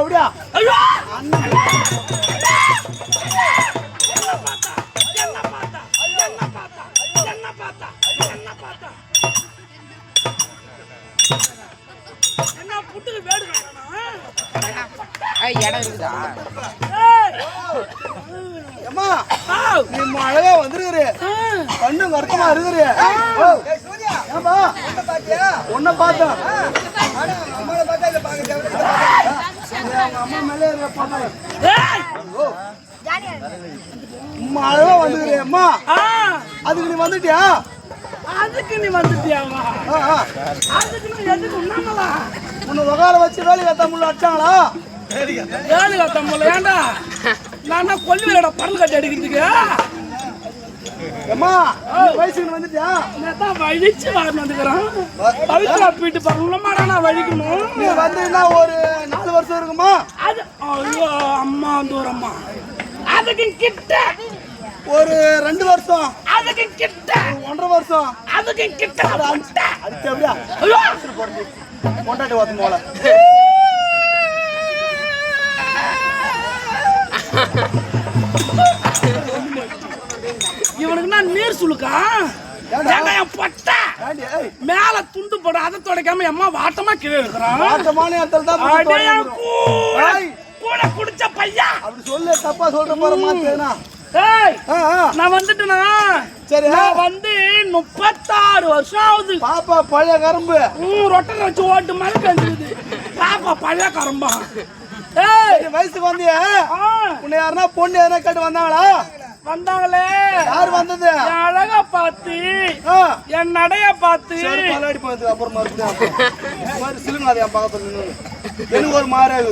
எப்படியா ஐயோ என்ன புட்டுக்கு வேடு இடம் இருக்குதா? அம்மா நீ அழகா வந்துருக்குற கண்ணு கருத்தமா இருக்கிற ஏமா உன்னை பார்த்தேன் அம்மா மேலே அம்மா அழகா வந்துருக்குற அம்மா அதுக்கு நீ வந்துட்டியா? அதுக்கு நீ வந்துட்டியாமா? அதுக்கு நீ எதுக்கு உண்ணாமலா உன்னை உகார வச்சு வேலை கத்த முள்ள அடிச்சாங்களா? வேலை கத்த முள்ள ஏண்டா நான் கொல்லி விளையாட பரல் கட்டி அடிக்கிறதுக்கு அம்மா வயசுக்கு வந்துட்டியா? நான் தான் வழிச்சு வரணும் வந்துக்கிறேன். பவித்ரா வீட்டு பரலமாடா நான் வழிக்கணும். நீ வந்தீங்கன்னா ஒரு 4 வருஷம் இருக்குமா? அது ஐயோ அம்மா தூரம்மா அதுக்கு கிட்ட ஒரு 2 வருஷம் அதுக்கு கிட்ட 1.5 வருஷம் அதுக்கு கிட்ட அதுக்கு எப்படியா கொண்டாட்டி வாத்து போல இவனுக்கு நான் நீர் சுழுக்கா என் பொட்ட மேல துண்டு போட அதை துடைக்காம அம்மா வாட்டமா கீழே இருக்கிறான். கூட குடிச்ச பையா அப்படி சொல்லு தப்பா சொல்ற போற மாத்தேனா நான் வந்துட்டேனா? சரி நான் வந்து 36 வருஷம் ஆகுது. பாப்பா பழைய கரும்பு ரொட்டனை வச்சு ஓட்டு மாதிரி கஞ்சிருது. பாப்பா பழைய கரும்பா. வயசுக்கு வந்திய உன்னை யாருன்னா பொண்ணு எதனா கேட்டு வந்தாங்களா? வந்தாங்களே. யாரு வந்தது? என் அழகா பார்த்து என் நடைய பார்த்து பல்லாடி போனதுக்கு அப்புறம் மறுபடியும் சிலுங்காது என் பக்கத்துல எனக்கு ஒரு மாறாது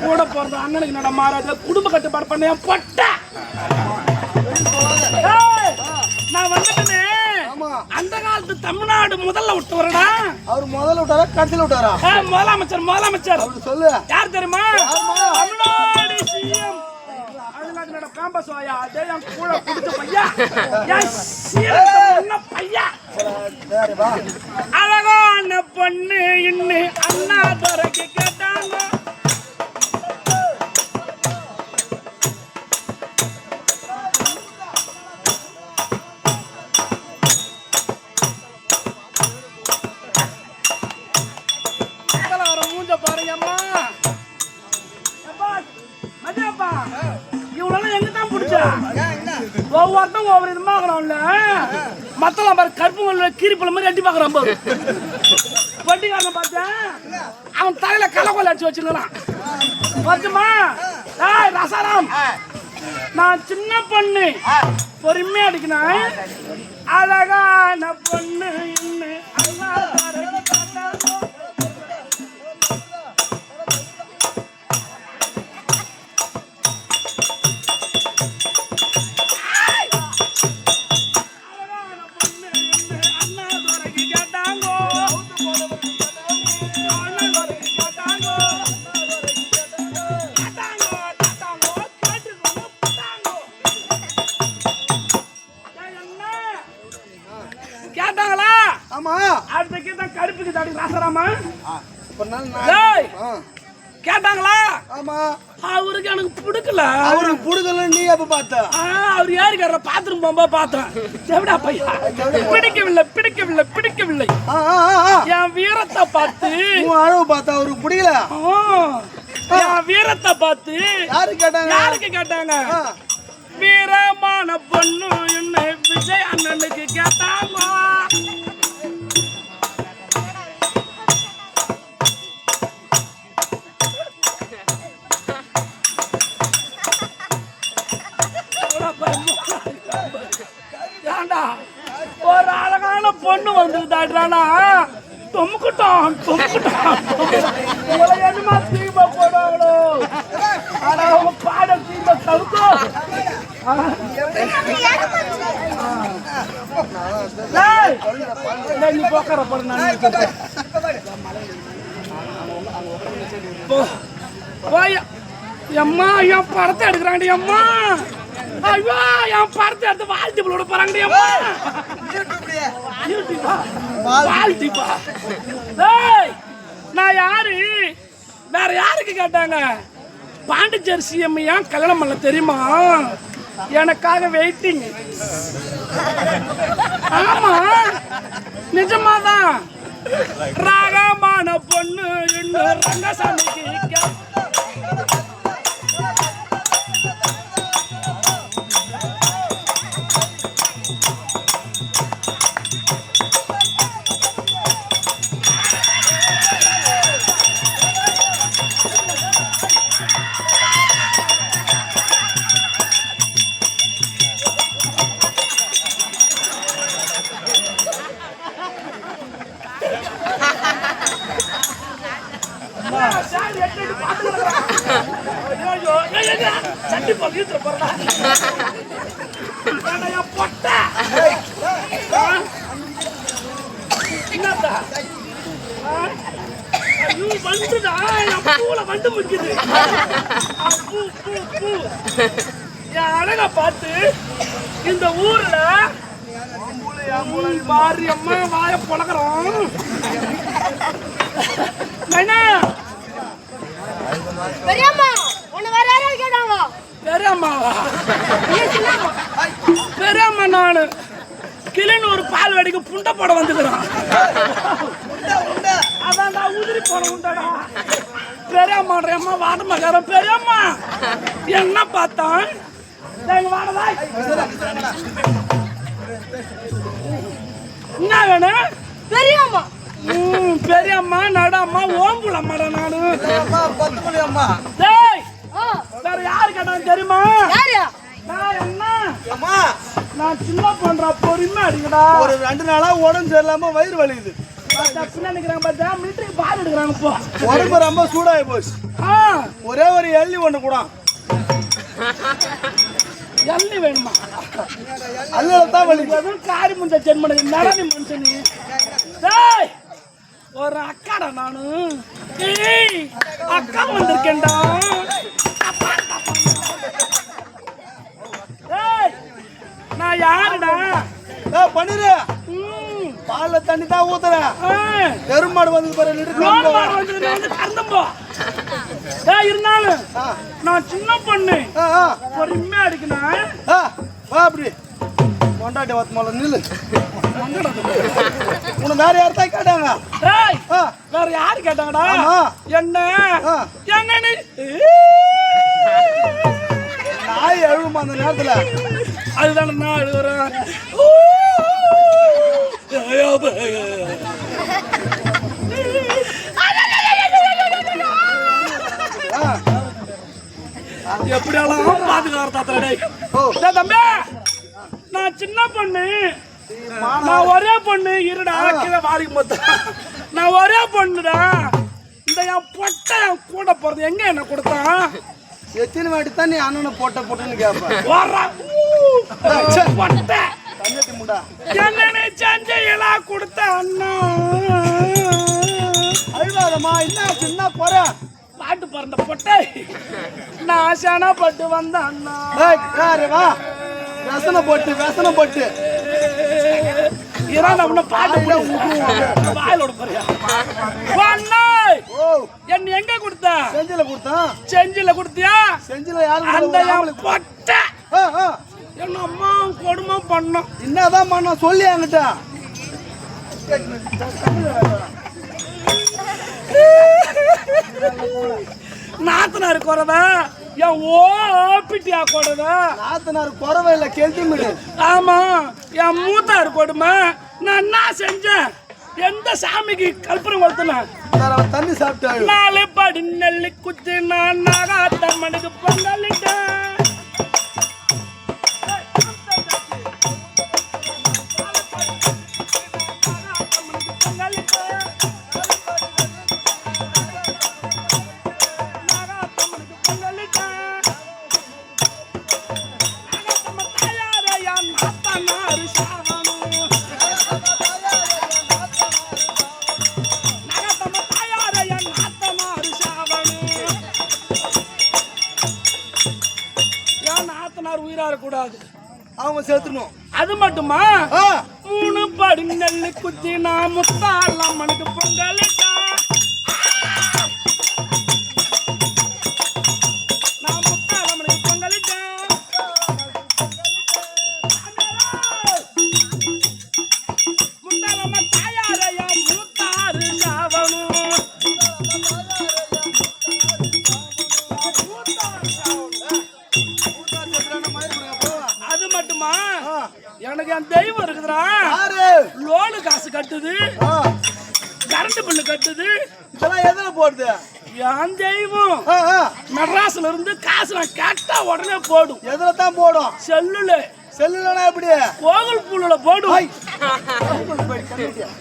கூட பிறந்த அண்ணனுக்கு நட மாறாது குடும்ப கட்டுப்பாடு பண்ண என் பொட்ட நான் வந்துட்டேனே. அந்த காலத்து தமிழ்நாடு முதல்ல விட்டுவரடா. அவர் முதல்ல விட்டாரா கடைசியில விட்டாரா? முதலமைச்சர் முதலமைச்சர் சொல்லு யார் தெரியுமா? தமிழ்நாடு சிஎம் கேம்பஸ் வாயா அதே என் கூட குடிச்ச பையா என்ன பையா அழகான பொண்ணு இன்னு அண்ணா துறைக்கு கேட்டாங்க. மூஞ்ச பாருங்கம்மா மதியப்பா இவளெல்லாம் எங்க தான் பிடிச்சா? ஒவ்வொருத்தம் ஒவ்வொரு விதமா இருக்கிறான்ல. மத்தெல்லாம் பாரு கருப்பு கீரிப்பழ மாதிரி அட்டி பாக்குறான் பாரு. வண்டிக்காரன் பார்த்தேன் அவன் தலையில கலக்கோல அடிச்சு வச்சிருக்கான். பார்த்துமா ரசாராம் நான் சின்ன பொண்ணு பொறுமையா அடிக்கணும். அழகான பொண்ணு இன்னும் கேட்டாங்களா? ஆமா அடுத்த தான் கருப்புக்கு தாடி ராசராமா கேட்டாங்களா? ஆமா அவருக்கு எனக்கு பிடிக்கல. அவருக்கு பிடிக்கல நீ எப்ப பார்த்த? அவர் யாருக்கார பாத்ரூம் போகும்போது பார்த்தேன். செவிடா பையா பிடிக்கவில்லை பிடிக்கவில்லை பிடிக்கவில்லை. என் வீரத்தை பார்த்து அழகு பார்த்தா அவருக்கு பிடிக்கல. என் வீரத்தை பார்த்து யாருக்கு கேட்டாங்க? வீரமான பொண்ணு என்ன விஜய் அண்ணனுக்கு கேட்டாங்க. ஒரு அழகான பொண்ணு வந்து தாடுறானா தொமுக்கிட்டோம் தொமுக்கிட்டோம் உங்களை என்னமா தீப போடுவாங்களோ. ஆனா அவங்க பாட தீப தவிர்க்கும். நீ போக்கிற போற போய் அம்மா என் படத்தை எடுக்கிறாங்கடி அம்மா. ஐயோ என் படத்தை எடுத்து வாழ்த்தி விட போறாங்கடி அம்மா. வாழ்த்திப்பா நான் யாரு? வேற யாருக்கு கேட்டாங்க? பாண்டிச்சேரி சிஎம் ஏன் கல்யாணம் பண்ணல தெரியுமா? எனக்காக வெயிட்டிங். ஆமா நிஜமாதான். ராகமான பொண்ணு இன்னும் ரங்கசாமிக்கு சட்டி போட்டு போறா பொட்ட என்னடா வந்துடா பூல வந்து முக்கிது. பூ பூ பூ என் அழகா பார்த்து இந்த ஊர்ல மாரியம்மா வாய பழகிறோம். பெரியம்மா உன்னை வேற யாராவது கேட்டாங்க? பெரியம்மாவா? பெரியம்மா நானு கிளின்னு ஒரு பால் வெடிக்கு புண்டை போட வந்துக்கிறான். அதான் நான் உதிரி போட உண்டடா. பெரியம்மா வாடமாக்காரன். பெரியம்மா என்ன பார்த்தான்? வாடதா என்ன வேணும்? பெரியம்மா பெரியம்மா நடம்மா ஓம்புலம்மாடா நானு. அம்மா வேற யாரு கேட்டான்னு தெரியுமா? நான் என்ன நான் சின்ன பண்ற பொறுமை அடிக்கடா. ஒரு 2 நாளா உடம்பு சரியில்லாம வயிறு வலிக்குது. நினைக்கிறாங்க பார்த்தா மிலிட்டரிக்கு பால் எடுக்கிறாங்க. இப்போ உடம்பு ரொம்ப சூடாகி போச்சு. ஒரே ஒரு எள்ளி ஒண்ணு கூட. எள்ளி வேணுமா? அல்லதான் வலிக்குது. காரி முந்த ஜென்மனி நரனி மனுஷனி. ஒரு அக்காடா நானு. அக்கா வந்திருக்கேன்டா. நான் யாருடா? பண்ணிரு பால்ல தண்ணி தான் ஊத்துறேன். எருமாடு வந்து இருந்தாலும் நான் சின்ன பொண்ணு பொறுமையா அடிக்கணும். அப்படி கொண்டாட்டி வத்தமால நில்லு. உன்னை வேற யார் தான் கேட்டாங்க? வேற யாரு கேட்டாங்கடா? என்ன என்ன நாய் எழுவுமா அந்த நேரத்துல? அதுதான நான் எழுதுறேன். எப்படியெல்லாம் பாத்துக்கார தம்பி. நான் சின்ன பொண்ணு. நான் ஒரே பொண்ணு. இருடா கீழே வாரிக்கு போத்த. நான் ஒரே பொண்ணுடா. இந்த என் பொட்டை என் கூட போறது எங்க என்ன கொடுத்தான்? எத்தனை வாட்டி தான் நீ அண்ணனை போட்டன்னு கேப்ப. என்ன செஞ்செல்லாம் கொடுத்த அண்ணா. அழுவாதம்மா என்ன சின்ன குறை. பாட்டு பிறந்த பொட்டை நான் ஆசானா பட்டு வந்த அண்ணா. வா வேசனை போட்டு பாட்டு வாயிலோட போறியா? என்ன எங்க கொடுத்த? செஞ்சில கொடுத்தியா? அந்த பொட்டை என்ன அம்மா கொடுமை பண்ணோம். என்னதான் பண்ண சொல்லி என்கிட்ட. நாத்தனாரு குறவ என் ஓப்பிட்டியா கொடுவ. நாத்தனாரு குறவ இல்ல கெல்ட்டி மீடு. ஆமா என் மூத்தாரு கொடுமை. நான் என்ன செஞ்சேன்? எந்த சாமிக்கு கல்புரம் கொடுத்தன? தண்ணி சாப்பிட்டாரு. 4 படி நெல்லி குத்தி நான் நாகாத்தம்மனுக்கு பொங்கலிட்டேன். கூடாது அவங்க சேர்த்துணும். அது மட்டுமா? 3 படி நெல்லு குத்தி நான் முத்தாளம்மனுக்கு பொங்கலிட்டா. மட்டுமா எனக்கு என் தெய்வம் இருக்குதுடா. யாரு? லோனு காசு கட்டுது, கரண்ட் பில்லு கட்டுது. இதெல்லாம் எதுல போடுது? என் தெய்வம் மெட்ராஸ்ல இருந்து காசு நான் கேட்டா உடனே போடும். எதுல தான் போடும்? செல்லுல. செல்லுலனா எப்படி? கோகுல் பூல போடும்.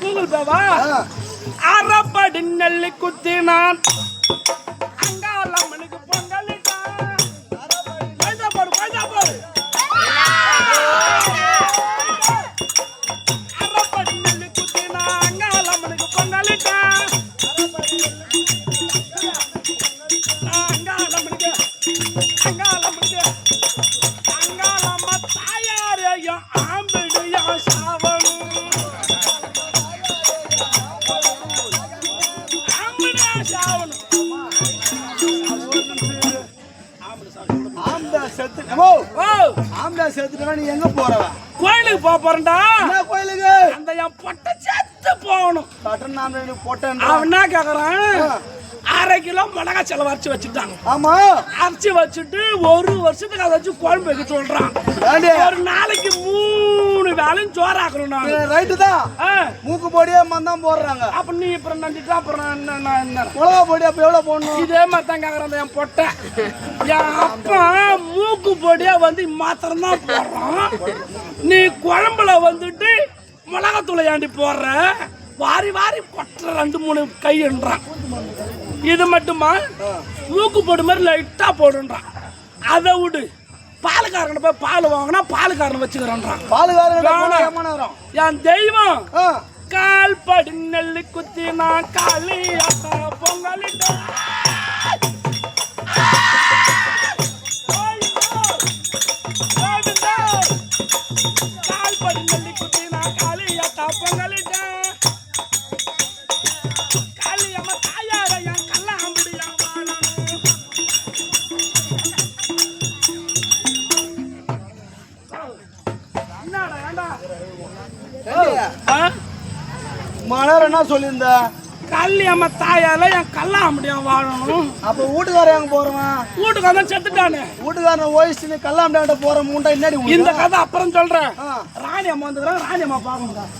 கூகுள் பேவா? அரப்படி நெல்லி குத்தி நான் அங்காளம்மனுக்கு பொங்கலிட்டான். பைசா போடு, பைசா போடு. அரப்படி நெல்லி குத்தி நான் அங்காளம்மனுக்கு பொங்கலிட்டான். அங்காளம்மனுக்கு அங்காளம்மா தாயாரையும் ஆம்பிடியும் சாவணும். நீ எங்க போற? கோயிலுக்கு போறேன்டா. கோயிலுக்கு அந்த என் பொட்டை சேர்த்து போகணும். அவன் என்ன கேக்குறான்? 1/2 கிலோ மிளகாய் செலவு அரைச்சு வச்சுட்டாங்க. ஆமா, அரைச்சு வச்சுட்டு 1 வருஷத்துக்கு அதை வச்சு குழம்பு வைக்க சொல்றான். ஒரு நாளைக்கு 3 வேளையும் சோறாக்கணும். நான் ரைட்டு தான். மூக்கு பொடியா மந்தான் போடுறாங்க. அப்ப நீ அப்புறம் நஞ்சிட்டா அப்புறம் என்ன மிளகா பொடி அப்ப எவ்வளவு போடணும்? இதே மாதிரி தான் கேக்குறான் என் பொட்டை. என் அப்பா மூக்கு பொடியா வந்து மாத்திரம் தான் போடுறான். நீ குழம்புல வந்துட்டு மிளகாத்தூளை ஏண்டி போடுற? வாரி வாரி கொட்டுற 2-3 கைன்றான். இது மட்டுமா? மூக்கு போடு மாதிரி லைட்டா போடுன்றான். அதை விடு, பாலுக்காரனை போய் பால் வாங்கினா பாலுக்காரனை வச்சுக்கிறான். பாலுக்காரன் என் தெய்வம் கால் படி நெல்லி குத்தி நான் காளியாத்தா பொங்கலிட்டேன். கால் படி நெல்லி குத்தி நான் காளியாத்தா பொங்கலிட்டேன். காளியம்மா தாயார என் கல்லாம்படியா வாழணும். என்னடா ஏண்டா மலர் என்ன சொல்லியிருந்த? கல்யாண தாயால என் கல்லாம்படியா வாழணும். அப்ப வீட்டுக்காரன் எங்க போறவன்? வீட்டுக்காரன் செத்துட்டானே. வீட்டுக்காரன் ஓய்ஸ்ட் கல்லாம்டாண்ட போற முண்டை என்னடி? இந்த கதை அப்புறம் சொல்றேன். ராணி அம்மா வந்துக்கிறான், ராணி அம்மா பாக்கணும்.